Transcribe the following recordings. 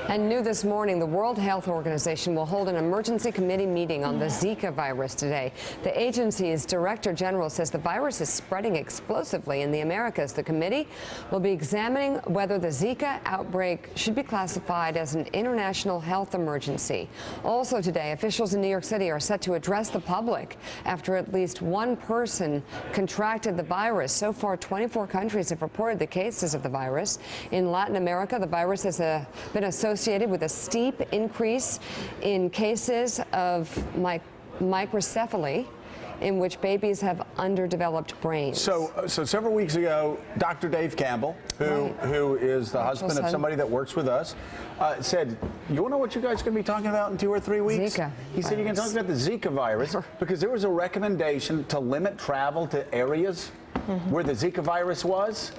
And new this morning, the World Health Organization will hold an emergency committee meeting on the Zika virus today. The agency's director general says the virus is spreading explosively in the Americas. The committee will be examining whether the Zika outbreak should be classified as an international health emergency. Also today, officials in New York City are set to address the public after at least one person contracted the virus. So far, 24 countries have reported the cases of the virus. In Latin America, the virus has been associated with a steep increase in cases of microcephaly, in which babies have underdeveloped brains. So several weeks ago, Dr. Dave Campbell, who is the husband of somebody that works with us, said, you want to know what you guys are going to be talking about in 2 or 3 weeks? Zika He said, you're going to talk about the Zika virus, because there was a recommendation to limit travel to areas where the Zika virus was.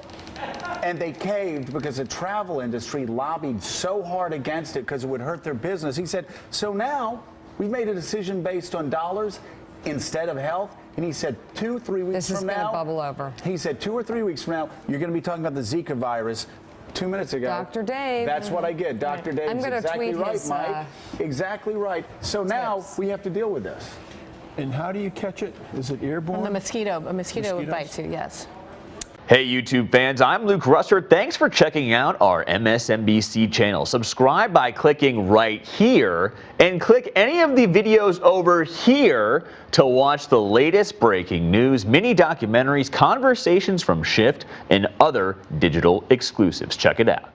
And they caved because the travel industry lobbied so hard against it because it would hurt their business. He said, so now we've made a decision based on dollars instead of health. And he said 2 or 3 weeks this is from going now, to bubble over. He said 2 or 3 weeks from now, you're going to be talking about the Zika virus. 2 minutes ago, Dr. Dave. That's what I get. Dr. Dave is exactly right, Mike. Exactly right. So now we have to deal with this. And how do you catch it? Is it airborne? From the mosquito. A mosquito bites you, yes. Hey YouTube fans, I'm Luke Russer. Thanks for checking out our MSNBC channel. Subscribe by clicking right here and click any of the videos over here to watch the latest breaking news, mini documentaries, conversations from Shift, and other digital exclusives. Check it out.